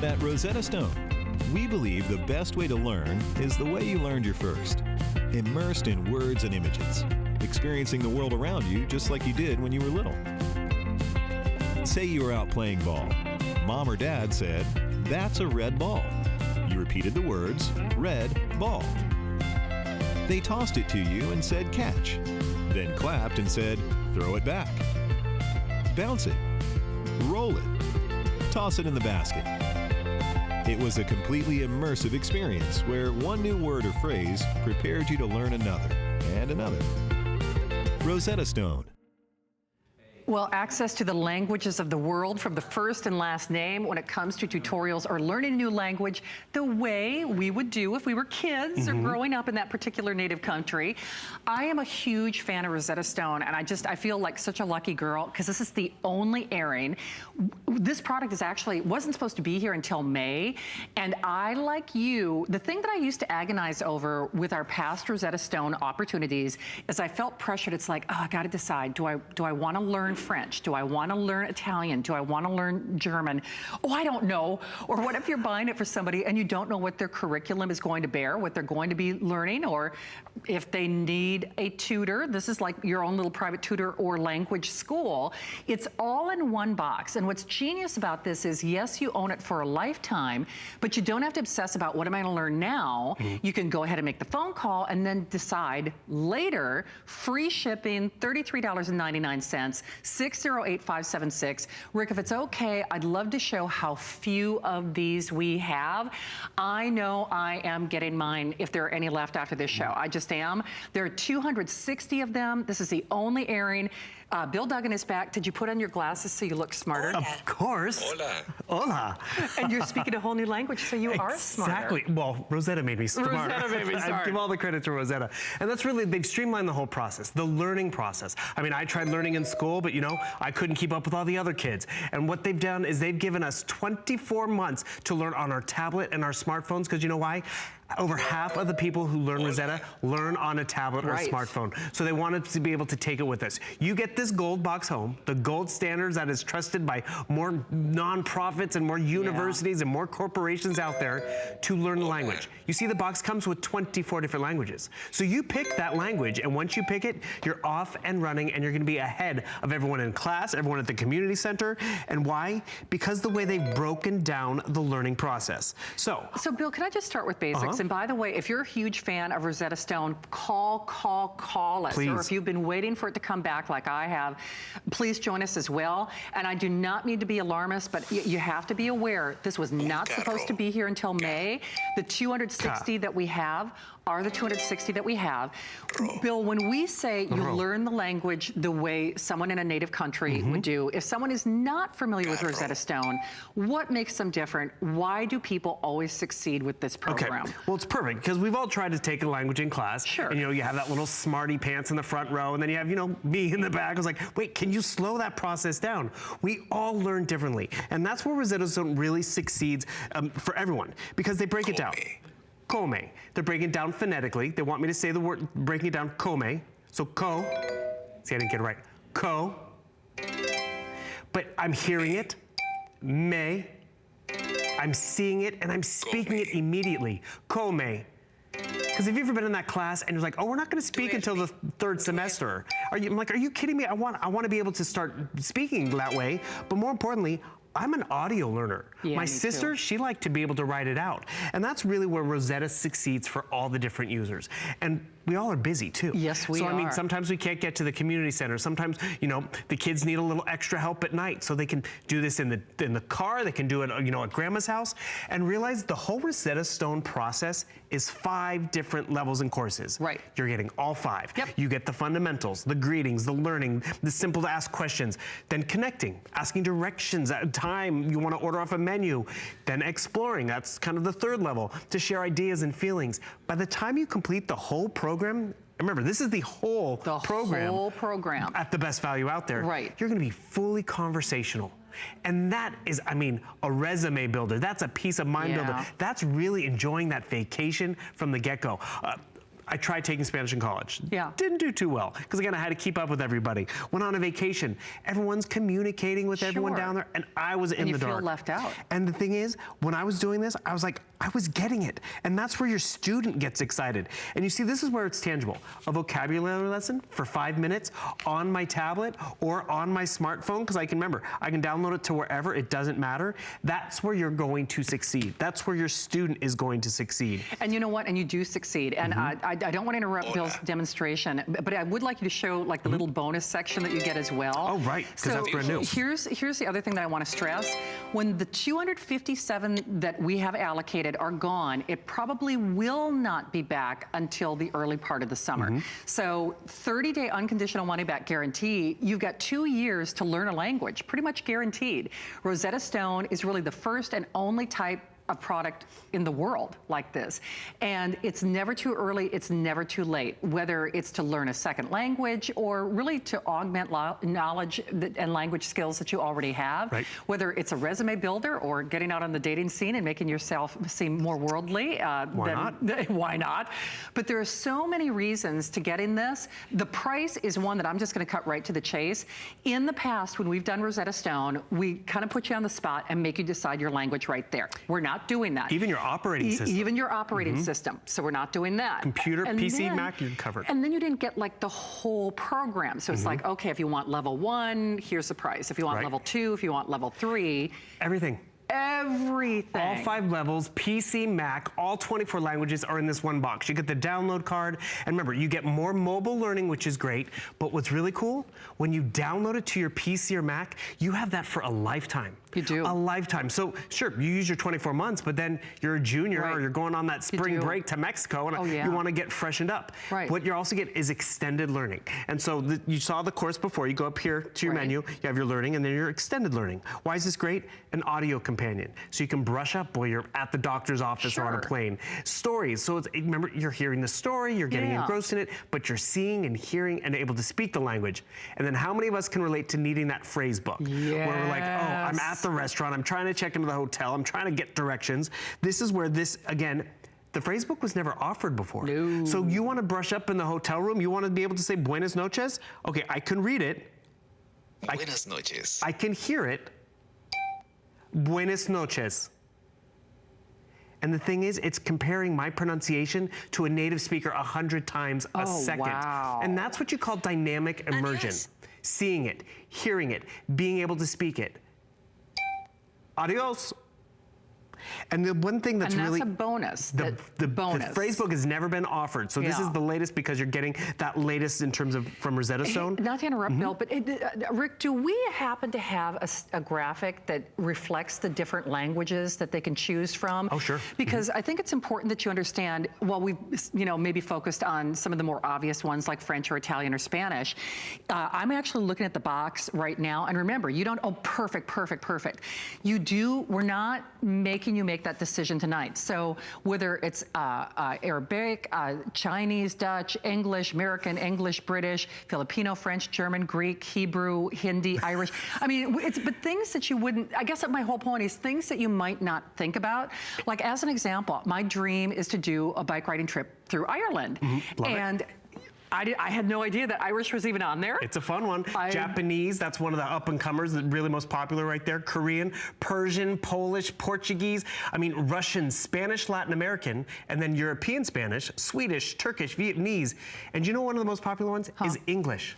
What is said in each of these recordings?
At Rosetta Stone, we believe the best way to learn is the way you learned your first. Immersed in words and images, experiencing the world around you just like you did when you were little. Say you were out playing ball. Mom or dad said, "That's a red ball." You repeated the words, "red ball." They tossed it to you and said, "Catch." Then clapped and said, "Throw it back." Bounce it. Roll it. Toss it in the basket. It was a completely immersive experience where one new word or phrase prepared you to learn another and another. Rosetta Stone. Well, access to the languages of the world from the first and last name when it comes to tutorials or learning a new language the way we would do if we were kids or growing up in that particular native country. I am a huge fan of Rosetta Stone, and I feel like such a lucky girl because this is the only airing. This product wasn't supposed to be here until May, and I, like you, the thing that I used to agonize over with our past Rosetta Stone opportunities is I felt pressured. It's like, oh, I got to decide, do I want to learn French? Do I want to learn Italian? Do I want to learn German? Oh, I don't know. Or what if you're buying it for somebody and you don't know what their curriculum is going to bear, what they're going to be learning, or if they need a tutor. This is like your own little private tutor or language school. It's all in one box. And what's genius about this is, yes, you own it for a lifetime, but you don't have to obsess about what am I going to learn now. You can go ahead and make the phone call and then decide later. Free shipping, $33.99. 608-576. Rick, if it's okay, I'd love to show how few of these we have. I know I am getting mine if there are any left after this show. I just am. There are 260 of them. This is the only airing. Bill Duggan is back. Did you put on your glasses so you look smarter? Of course. Hola. Hola. And you're speaking a whole new language, so you are smarter. Exactly. Well, Rosetta made me smarter. Rosetta made me smart. I give all the credit to Rosetta. And that's really, they've streamlined the whole process, the learning process. I mean, I tried learning in school, but I couldn't keep up with all the other kids. And what they've done is they've given us 24 months to learn on our tablet and our smartphones, because you know why? Over half of the people who learn Rosetta learn on a tablet or a smartphone. So they wanted to be able to take it with us. You get this gold box home, the gold standards that is trusted by more nonprofits and more universities and more corporations out there to learn the language. You see, the box comes with 24 different languages. So you pick that language, and once you pick it, you're off and running, and you're gonna be ahead of everyone in class, everyone at the community center. And why? Because the way they've broken down the learning process. So Bill, can I just start with basics? And by the way, if you're a huge fan of Rosetta Stone, call us. Please. Or if you've been waiting for it to come back like I have, please join us as well. And I do not mean to be alarmist, but you have to be aware, this was not supposed to be here until May. The 260 that we have are the 260 that we have. Bill, when we say you learn the language the way someone in a native country would do, if someone is not familiar with Rosetta Stone, what makes them different? Why do people always succeed with this program? Okay, well, it's perfect, because we've all tried to take a language in class. Sure. And you have that little smarty pants in the front row, and then you have, me in the back. I was like, wait, can you slow that process down? We all learn differently. And that's where Rosetta Stone really succeeds for everyone, because they break it down. Come. They're breaking it down phonetically. They want me to say the word, breaking it down, come. So co, see, I didn't get it right. Co. But I'm hearing it, me. I'm seeing it, and I'm speaking it immediately. Come. Because have you ever been in that class and you're like, oh, we're not going to speak until the third semester? I'm like, are you kidding me? I want to be able to start speaking that way. But more importantly, I'm an audio learner. Yeah, My sister, she liked to be able to write it out. And that's really where Rosetta succeeds for all the different users. And we all are busy too. Yes, we are. So I mean, sometimes we can't get to the community center. Sometimes, the kids need a little extra help at night. So they can do this in the car. They can do it, at grandma's house. And realize the whole Rosetta Stone process is 5 different levels and courses. Right. You're getting all 5. Yep. You get the fundamentals, the greetings, the learning, the simple to ask questions, then connecting, asking directions at a time you want to order off a menu, then exploring. That's kind of the 3rd level, to share ideas and feelings. By the time you complete the whole program, remember, this is the whole program at the best value out there. Right. You're going to be fully conversational. And that is, a resume builder. That's a peace of mind builder. That's really enjoying that vacation from the get-go. I tried taking Spanish in college. Yeah. Didn't do too well, because again, I had to keep up with everybody. Went on a vacation. Everyone's communicating with everyone down there, and I was in the dark. And you feel left out. And the thing is, when I was doing this, I was like, I was getting it. And that's where your student gets excited. And you see, this is where it's tangible. A vocabulary lesson for 5 minutes on my tablet or on my smartphone, because I can remember, I can download it to wherever, it doesn't matter. That's where you're going to succeed. That's where your student is going to succeed. And you know what? And you do succeed. And I don't want to interrupt Bill's demonstration, but I would like you to show like the little bonus section that you get as well. Oh, right, because that's brand new. Here's the other thing that I want to stress. When the 257 that we have allocated are gone, it probably will not be back until the early part of the summer. So 30-day unconditional money-back guarantee, you've got 2 years to learn a language, pretty much guaranteed. Rosetta Stone is really the first and only type of product in the world like this. And it's never too early, it's never too late, whether it's to learn a second language or really to augment knowledge and language skills that you already have, whether it's a resume builder or getting out on the dating scene and making yourself seem more worldly. Why not? But there are so many reasons to get in this. The price is one that I'm just gonna cut right to the chase. In the past, when we've done Rosetta Stone, we kind of put you on the spot and make you decide your language right there. We're not doing that. Even your operating system. Even your operating system. So we're not doing that. Computer, PC, Mac, you're covered. And then you didn't get like the whole program. So it's like, okay, if you want level 1, here's the price. If you want level 2, if you want level 3. Everything. Everything. All 5 levels, PC, Mac, all 24 languages are in this one box. You get the download card, and remember, you get more mobile learning, which is great, but what's really cool, when you download it to your PC or Mac, you have that for a lifetime. You do. A lifetime. So sure, you use your 24 months, but then you're a junior or you're going on that spring break to Mexico and you want to get freshened up. What you also get is extended learning. And so you saw the course before. You go up here to your menu, you have your learning, and then your extended learning. Why is this great? An audio companion. So you can brush up while you're at the doctor's office or on a plane. Stories. So it's, remember, you're hearing the story, you're getting engrossed in it, but you're seeing and hearing and able to speak the language. And then how many of us can relate to needing that phrase book? Where we're like, oh, I'm at the restaurant, I'm trying to check into the hotel, I'm trying to get directions. This is where this, again, the phrase book was never offered before. No. So you want to brush up in the hotel room, you want to be able to say buenas noches? Okay, I can read it. Buenas noches. I can hear it. Buenas noches. And the thing is, it's comparing my pronunciation to a native speaker 100 times a second. Wow. And that's what you call dynamic immersion. Seeing it, hearing it, being able to speak it. Adios. And the one thing that's really... a bonus. The phrase book has never been offered. So this is the latest because you're getting that latest in terms of from Rosetta Stone. Not to interrupt, Bill, but Rick, do we happen to have a graphic that reflects the different languages that they can choose from? Oh, sure. Because I think it's important that you understand, while we've maybe focused on some of the more obvious ones like French or Italian or Spanish, I'm actually looking at the box right now. And remember, you don't, perfect. We're not making you make that decision tonight. So whether it's Arabic, Chinese, Dutch, English, American, English, British, Filipino, French, German, Greek, Hebrew, Hindi, Irish. I mean, but things that you wouldn't, I guess my whole point is things that you might not think about. Like as an example, my dream is to do a bike riding trip through Ireland. Love it. I had no idea that Irish was even on there. It's a fun one. Japanese, that's one of the up-and-comers, that really most popular right there. Korean, Persian, Polish, Portuguese, I mean, Russian, Spanish, Latin American, and then European Spanish, Swedish, Turkish, Vietnamese. And you know one of the most popular ones is English.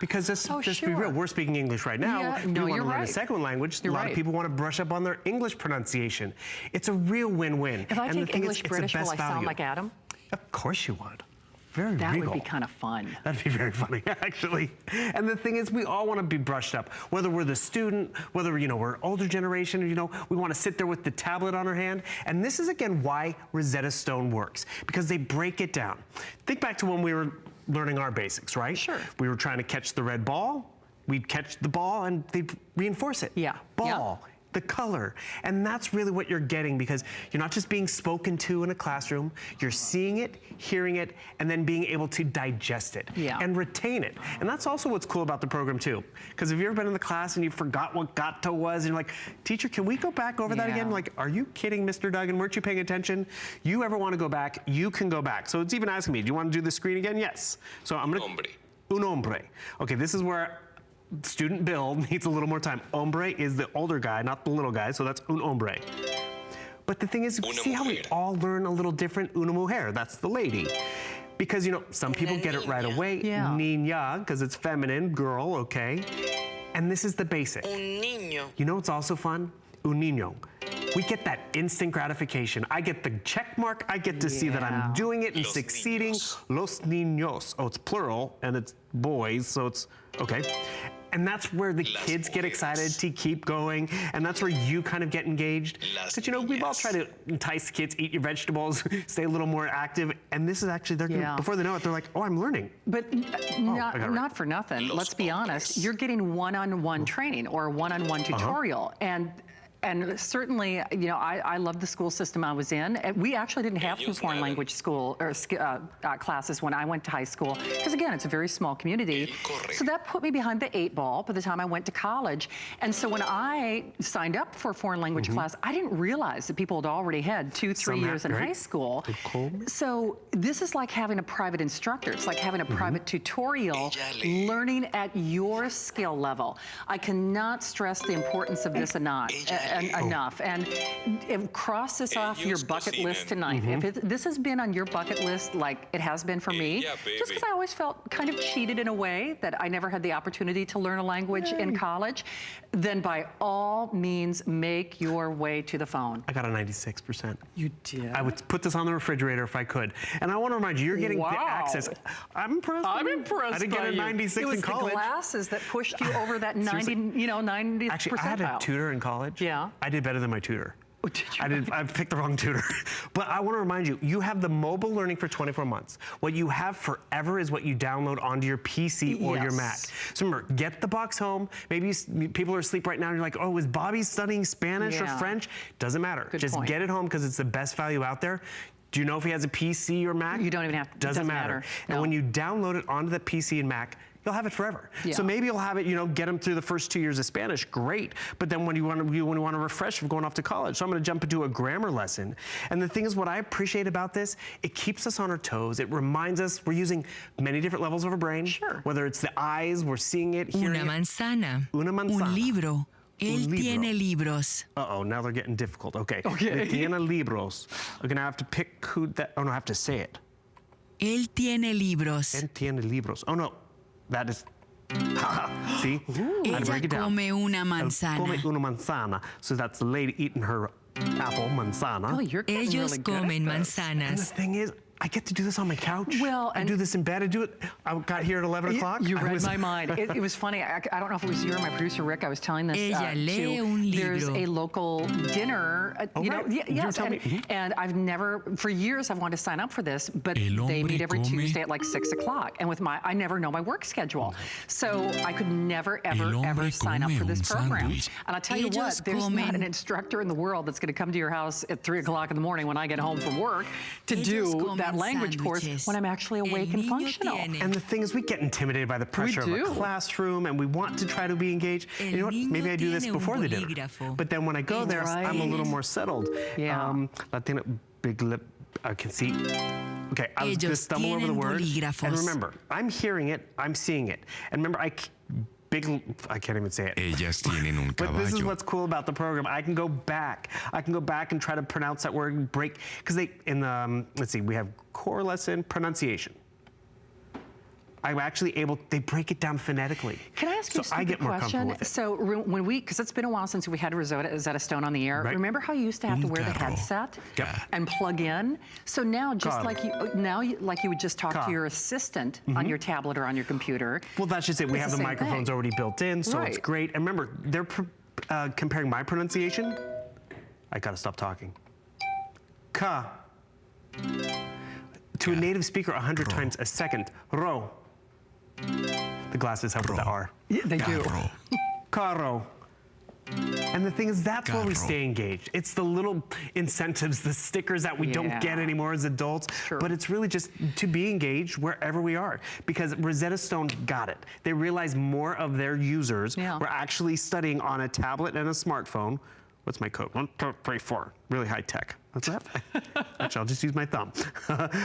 Because just be real, we're speaking English right now. We want to learn a second language. A lot of people want to brush up on their English pronunciation. It's a real win-win. If I take English British, will I sound like Adam? Of course you would. Very that regal. Would be kind of fun. That'd be very funny, actually. And the thing is, we all want to be brushed up. Whether we're the student, whether we're older generation, we want to sit there with the tablet on our hand. And this is again why Rosetta Stone works, because they break it down. Think back to when we were learning our basics, right? Sure. We were trying to catch the red ball. We'd catch the ball and they'd reinforce it. Yeah. Ball. the color. And that's really what you're getting, because you're not just being spoken to in a classroom, you're seeing it, hearing it, and then being able to digest it and retain it. And that's also what's cool about the program too. Because if you've ever been in the class and you forgot what gato was, and you're like, teacher, can we go back over that again? Like, are you kidding, Mr. Duggan? Weren't you paying attention? You ever want to go back, you can go back. So it's even asking me, do you want to do the screen again? Yes. So I'm gonna, un hombre. Okay, this is where student Bill needs a little more time. Hombre is the older guy, not the little guy, so that's un hombre. But the thing is, see how we all learn a little different? Una mujer, that's the lady. Because, you know, some people get it right away. Niña, because it's feminine, girl, okay? And this is the basic. Un niño. You know what's also fun? Un niño. We get that instant gratification. I get the check mark. I get to see that I'm doing it and succeeding. Los niños. Oh, it's plural, and it's boys, so it's, okay. And that's where the kids get excited to keep going, and that's where you kind of get engaged. Because, you know, we've all tried to entice kids, eat your vegetables, stay a little more active, and this is actually, they're gonna, before they know it, they're like, oh, I'm learning. But not for nothing, let's be honest, you're getting one-on-one training or a one-on-one tutorial, and certainly, you know, I love the school system I was in. We actually didn't have some foreign language school or classes when I went to high school, because again, it's a very small community. So that put me behind the 8 ball by the time I went to college. And so when I signed up for a foreign language class, I didn't realize that people had already had 2-3 years in high school. So this is like having a private instructor. It's like having a private tutorial, learning at your skill level. I cannot stress the importance of this enough. And cross this off your bucket list tonight. If this has been on your bucket list like it has been for me, just because I always felt kind of cheated in a way that I never had the opportunity to learn a language in college, then by all means, make your way to the phone. I got a 96%. You did? I would put this on the refrigerator if I could. And I want to remind you, you're getting the access. I'm impressed. I'm impressed. I didn't get a 96 in college. It was the glasses that pushed you over that 90, you know, 90th Actually, I had a tutor in college. I did better than my tutor. Oh, did you? I picked the wrong tutor. But I want to remind you, you have the mobile learning for 24 months. What you have forever is what you download onto your PC or your Mac. So remember, get the box home. Maybe people are asleep right now and you're like, oh, is Bobby studying Spanish or French? Doesn't matter. Just get it home because it's the best value out there. Do you know if he has a PC or Mac? You don't even have to. Doesn't matter. And when you download it onto the PC and Mac, you'll have it forever. So maybe you'll have it, you know, get them through the first 2 years of Spanish, great. But then when you want to refresh from going off to college, so I'm going to jump into a grammar lesson. And the thing is, what I appreciate about this, it keeps us on our toes. It reminds us we're using many different levels of our brain. Whether it's the eyes, we're seeing it, hearing Una manzana. Una manzana. Un libro. Él tiene libros. Uh-oh, now they're getting difficult. Okay. Él tiene libros. I'm going to have to pick who that, oh no, I have to say it. Él tiene libros. Él tiene libros. Oh no. That is, see? Ella come una manzana. Come una manzana. So that's the lady eating her apple, manzana. Oh, you're getting Ellos really good comen at this. manzanas. And the thing is, I get to do this on my couch. Well, I do this in bed. I got here at 11 o'clock. You read my mind. It was funny. I don't know if it was you or my producer, Rick. I was telling this there's a local dinner. You know, and I've never, for years, I've wanted to sign up for this, but they meet every Tuesday at like 6 o'clock. And with I never know my work schedule. So I could never, ever sign up for this program. And I'll tell you what, there's not an instructor in the world that's going to come to your house at 3 o'clock in the morning when I get home from work to do that language course when I'm actually awake and functional. And the thing is, we get intimidated by the pressure of a classroom, and we want to try to be engaged. And you know what? Maybe I do this before the dinner. But then when I go there, I'm a little more settled. Latina, big lip, I can see. Okay, I was going to stumble over the word. And remember, I'm hearing it, I'm seeing it. And remember, I can't even say it. Ellas tienen un But this is caballo. what's cool about the program. I can go back. And try to pronounce that word and break. Because let's see, we have core lesson, pronunciation. I'm actually able, they break it down phonetically. Can I ask you a stupid question? So when because it's been a while since we had Rosetta Stone on the air, remember how you used to have to wear the headset and plug in? So now, just like you would just talk to your assistant on your tablet or on your computer. Well, that's just it. We have the microphones already built in, so it's great. And remember, they're comparing my pronunciation. I gotta stop talking. Ka. To a native speaker 100 times a second. Ro. The glasses help with the R. Yeah, they do. Carro. And the thing is, that's where we stay engaged. It's the little incentives, the stickers that we don't get anymore as adults, but it's really just to be engaged wherever we are. Because Rosetta Stone got it. They realized more of their users were actually studying on a tablet and a smartphone. What's my code? 1, 2, 3, 4. Really high tech. What's that? Actually, I'll just use my thumb.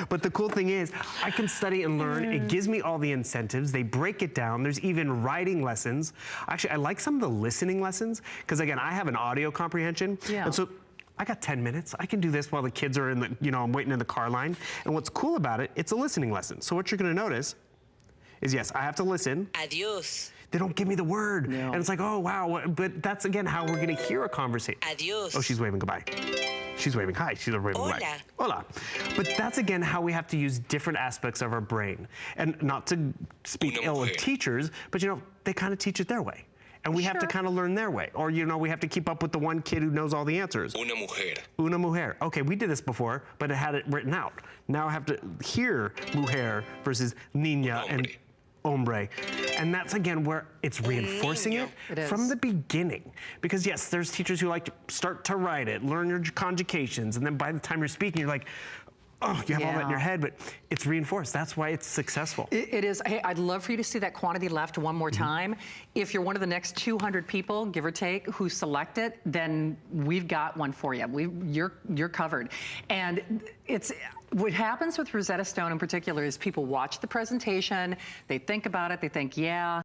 But the cool thing is, I can study and learn. It gives me all the incentives. They break it down. There's even writing lessons. Actually, I like some of the listening lessons, because again, I have an audio comprehension. And so I got 10 minutes. I can do this while the kids are in the, I'm waiting in the car line. And what's cool about it, it's a listening lesson. So what you're gonna notice is, yes, I have to listen. Adios. They don't give me the word. And it's like, oh, wow. But that's, again, how we're going to hear a conversation. Adios. Oh, she's waving goodbye. She's waving hi. She's waving goodbye. Hola. Hola. But that's, again, how we have to use different aspects of our brain. And not to speak ill of teachers, but, they kind of teach it their way. And we have to kind of learn their way. Or, we have to keep up with the one kid who knows all the answers. Una mujer. Una mujer. Okay, we did this before, but it had it written out. Now I have to hear mujer versus niña and hombre. And that's, again, where it's reinforcing it from the beginning. Because, yes, there's teachers who like to start to write it, learn your conjugations, and then by the time you're speaking, you're like, oh, you have all that in your head, but it's reinforced. That's why it's successful. It is. Hey, I'd love for you to see that quantity left one more time. If you're one of the next 200 people, give or take, who select it, then we've got one for you. You're covered. And what happens with Rosetta Stone in particular is people watch the presentation, they think about it, they think, yeah,